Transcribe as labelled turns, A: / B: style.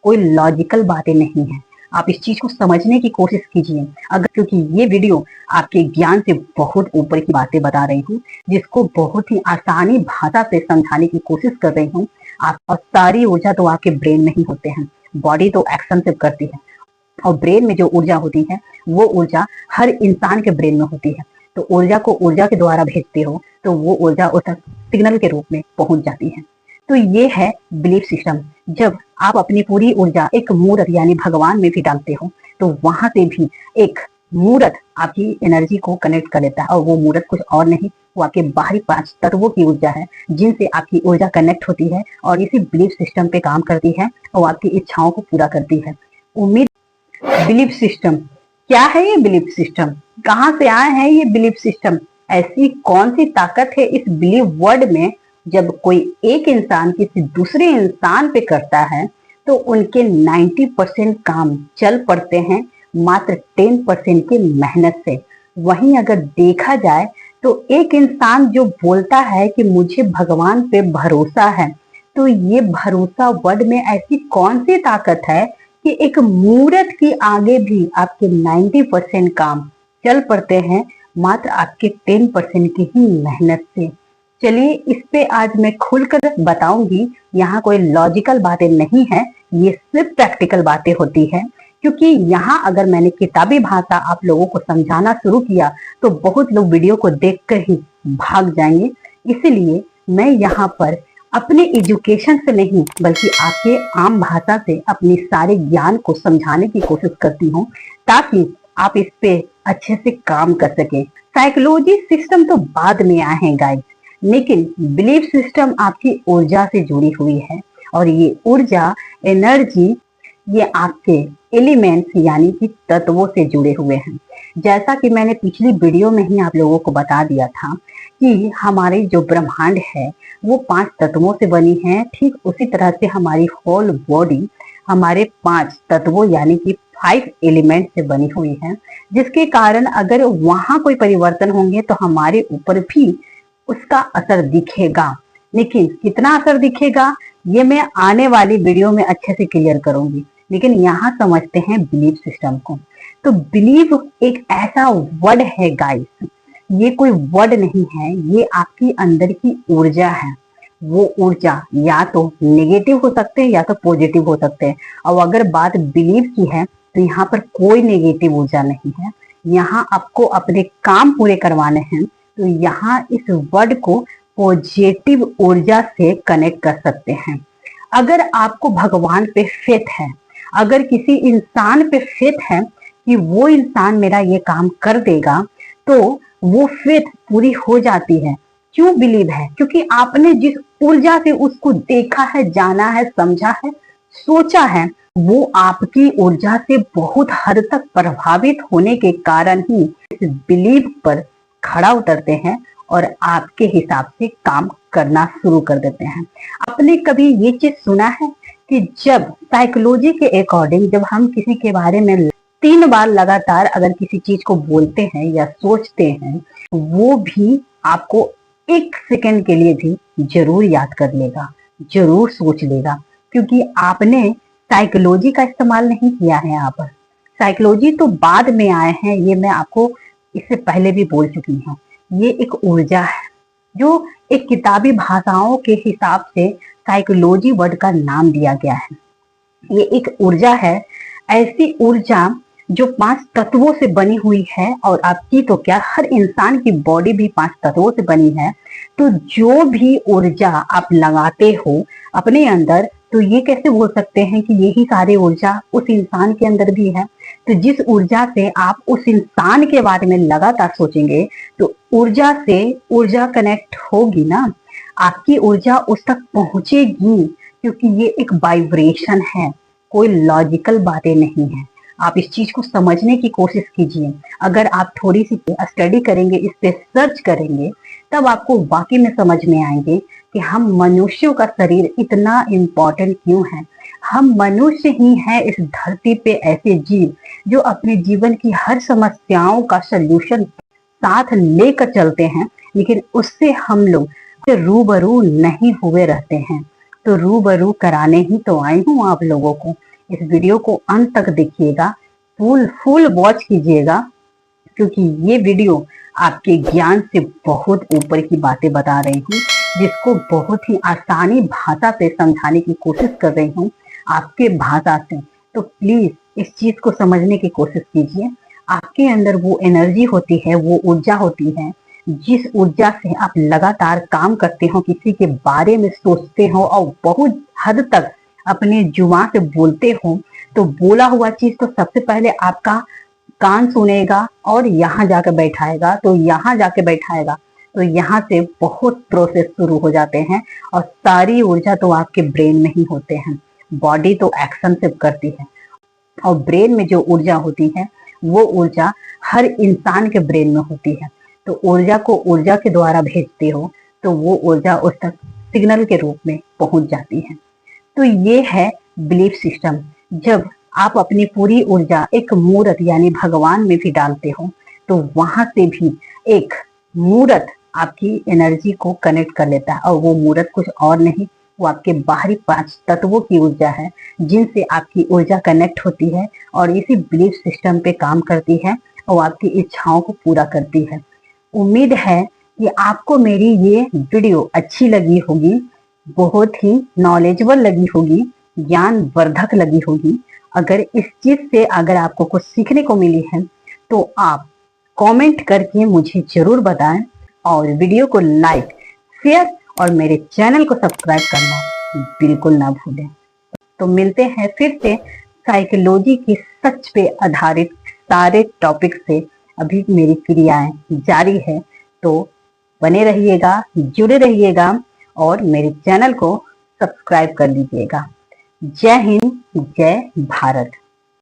A: कोई लॉजिकल बातें नहीं है। आप इस चीज को समझने की कोशिश कीजिए, अगर क्योंकि ये वीडियो आपके ज्ञान से बहुत ऊपर की बातें बता रही हूँ, जिसको बहुत ही आसानी भाषा से समझाने की कोशिश कर रही हूँ। और सारी ऊर्जा तो आपके ब्रेन में ही होते हैं। बॉडी तो एक्शन सिर्फ करती है और ब्रेन में जो ऊर्जा होती है वो ऊर्जा हर इंसान के ब्रेन में होती है। तो ऊर्जा को ऊर्जा के द्वारा भेजते हो तो वो ऊर्जा उस तक सिग्नल के रूप में पहुंच जाती है। तो ये है बिलीफ सिस्टम। जब आप अपनी पूरी ऊर्जा एक मूर्त यानी भगवान में भी डालते हो तो वहां से भी एक मूर्त आपकी एनर्जी को कनेक्ट कर लेता है, और वो मूर्त कुछ और नहीं, वो आपके बाहरी 5 तत्वों की ऊर्जा है जिनसे आपकी ऊर्जा कनेक्ट होती है और इसी बिलीफ सिस्टम पे काम करती है और आपकी इच्छाओं को पूरा करती है। उम्मीद बिलीफ सिस्टम क्या है? ये बिलीफ सिस्टम कहाँ से आए हैं? ये बिलीफ सिस्टम ऐसी कौन सी ताकत है इस बिलीफ वर्ड में? जब कोई एक इंसान किसी दूसरे इंसान पे करता है तो उनके 90% काम चल पड़ते हैं मात्र 10% की मेहनत से। वहीं अगर देखा जाए तो एक इंसान जो बोलता है कि मुझे भगवान पे भरोसा है, तो ये भरोसा वर्ड में ऐसी कौन सी ताकत है कि एक मूर्त के आगे भी आपके 90% काम चल पड़ते हैं मात्र आपके 10% की ही मेहनत से। चलिए इस पे आज मैं खुलकर बताऊंगी। यहाँ कोई लॉजिकल बातें नहीं है, ये सिर्फ प्रैक्टिकल बातें होती है। क्योंकि यहाँ अगर मैंने किताबी भाषा आप लोगों को समझाना शुरू किया तो बहुत लोग वीडियो को देखकर ही भाग जाएंगे। इसीलिए मैं यहाँ पर अपने एजुकेशन से नहीं बल्कि आपके आम भाषा से अपनी सारे ज्ञान को समझाने की कोशिश करती हूँ, ताकि आप इस पे अच्छे से काम कर सके। साइकोलॉजी सिस्टम तो बाद में आए हैं गाइस, लेकिन बिलीफ सिस्टम आपकी ऊर्जा से जुड़ी हुई है। और ये ऊर्जा, एनर्जी, ये आपके एलिमेंट्स यानी कि तत्वों से जुड़े हुए हैं। जैसा कि मैंने पिछली वीडियो में ही आप लोगों को बता दिया था कि हमारी जो ब्रह्मांड है वो 5 तत्वों से बनी है। ठीक उसी तरह से हमारी होल बॉडी हमारे 5 तत्वों यानी कि 5 एलिमेंट से बनी हुई है, जिसके कारण अगर वहां कोई परिवर्तन होंगे तो हमारे ऊपर भी उसका असर दिखेगा। लेकिन कितना असर दिखेगा ये मैं आने वाली वीडियो में अच्छे से क्लियर करूंगी। लेकिन यहाँ समझते हैं बिलीफ सिस्टम को। तो बिलीव एक ऐसा वर्ड है गाइस, ये कोई वर्ड नहीं है, ये आपकी अंदर की ऊर्जा है। वो ऊर्जा या तो नेगेटिव हो सकते हैं या तो पॉजिटिव हो सकते हैं। और अगर बात बिलीव की है तो यहाँ पर कोई नेगेटिव ऊर्जा नहीं है। यहाँ आपको अपने काम पूरे करवाने हैं तो यहाँ इस वर्ड को पॉजिटिव ऊर्जा से कनेक्ट कर सकते हैं। अगर आपको भगवान पे फेथ है, अगर किसी इंसान पे फेथ है कि वो इंसान मेरा ये काम कर देगा, तो वो फेथ पूरी हो जाती है। क्यों बिलीव है? क्योंकि आपने जिस ऊर्जा से उसको देखा है, जाना है, समझा है, सोचा है, वो आपकी ऊर्जा से बहुत हद तक प्रभावित होने के कारण ही इस बिलीव पर खड़ा उतरते हैं और आपके हिसाब से काम करना शुरू कर देते हैं। आपने कभी ये चीज सुना है कि जब साइकोलॉजी के अकॉर्डिंग जब हम किसी के बारे में 3 बार लगातार अगर किसी चीज को बोलते हैं या सोचते हैं, वो भी आपको 1 सेकंड के लिए भी जरूर याद कर लेगा, जरूर सोच लेगा, क्योंकि आपने साइकोलॉजी का इस्तेमाल नहीं किया है। यहाँ पर साइकोलॉजी तो बाद में आए हैं, ये मैं आपको इससे पहले भी बोल चुकी हूँ। ये एक ऊर्जा है जो एक किताबी भाषाओं के हिसाब से साइकोलॉजी वर्ड का नाम दिया गया है। ये एक ऊर्जा है, ऐसी ऊर्जा जो 5 तत्वों से बनी हुई है। और आपकी तो क्या, हर इंसान की बॉडी भी 5 तत्वों से बनी है। तो जो भी ऊर्जा आप लगाते हो अपने अंदर, तो ये कैसे बोल सकते हैं कि यही सारी ऊर्जा उस इंसान के अंदर भी है? तो जिस ऊर्जा से आप उस इंसान के बारे में लगातार सोचेंगे तो ऊर्जा से ऊर्जा कनेक्ट होगी ना, आपकी ऊर्जा उस तक पहुंचेगी, क्योंकि ये एक वाइब्रेशन है, कोई लॉजिकल बातें नहीं है। आप इस चीज को समझने की कोशिश कीजिए। अगर आप थोड़ी सी स्टडी करेंगे, इस पे सर्च करेंगे, तब आपको वाकई में समझ में आएंगे कि हम मनुष्यों का शरीर इतना इम्पोर्टेंट क्यों है। हम मनुष्य ही हैं इस धरती पे ऐसे जीव जो अपने जीवन की हर समस्याओं का सल्यूशन साथ लेकर चलते हैं, लेकिन उससे हम लोग रूबरू नहीं हुए रहते हैं। तो रूबरू कराने ही तो आई हूँ आप लोगों को। इस वीडियो को अंत तक देखिएगा, फुल वॉच कीजिएगा, क्योंकि ये वीडियो आपके ज्ञान से बहुत ऊपर की बातें बता रही हूँ, जिसको बहुत ही आसानी भाषा से समझाने की कोशिश कर रही हूँ आपके भाषा से। तो प्लीज इस चीज को समझने की कोशिश कीजिए। आपके अंदर वो एनर्जी होती है, वो ऊर्जा होती है, जिस ऊर्जा से आप लगातार काम करते हो, किसी के बारे में सोचते हो और बहुत हद तक अपने जुबान से बोलते हो, तो बोला हुआ चीज तो सबसे पहले आपका कान सुनेगा और यहाँ जाकर बैठाएगा, तो यहाँ जाके बैठाएगा, तो यहाँ से बहुत प्रोसेस शुरू हो जाते हैं और सारी ऊर्जा तो आपके ब्रेन में ही होते हैं। बॉडी तो एक्शन सिर्फ करती है और ब्रेन में जो ऊर्जा होती है वो ऊर्जा हर इंसान के ब्रेन में होती है। तो ऊर्जा को ऊर्जा के द्वारा भेजते हो तो वो ऊर्जा उस तक सिग्नल के रूप में पहुंच जाती है। तो ये है बिलीफ सिस्टम। जब आप अपनी पूरी ऊर्जा एक मूर्त यानी भगवान में भी डालते हो, तो वहां से भी एक मूर्त आपकी एनर्जी को कनेक्ट कर लेता है, और वो मूर्त कुछ और नहीं, वो आपके बाहरी 5 तत्वों की ऊर्जा है, जिनसे आपकी ऊर्जा कनेक्ट होती है और इसी बिलीफ सिस्टम पे काम करती है और आपकी इच्छाओं को पूरा करती है। उम्मीद है कि आपको मेरी ये वीडियो अच्छी लगी होगी, बहुत ही नॉलेजेबल लगी होगी, ज्ञान वर्धक लगी होगी। अगर इस चीज से अगर आपको कुछ सीखने को मिली है तो आप कमेंट करके मुझे जरूर बताएं और वीडियो को लाइक, शेयर और मेरे चैनल को सब्सक्राइब करना बिल्कुल ना भूलें। तो मिलते हैं फिर से साइकोलॉजी की सच पे आधारित सारे टॉपिक से। अभी मेरी क्रियाएं जारी है, तो बने रहिएगा, जुड़े रहिएगा और मेरे चैनल को सब्सक्राइब कर लीजिएगा। जय हिंद, जय भारत।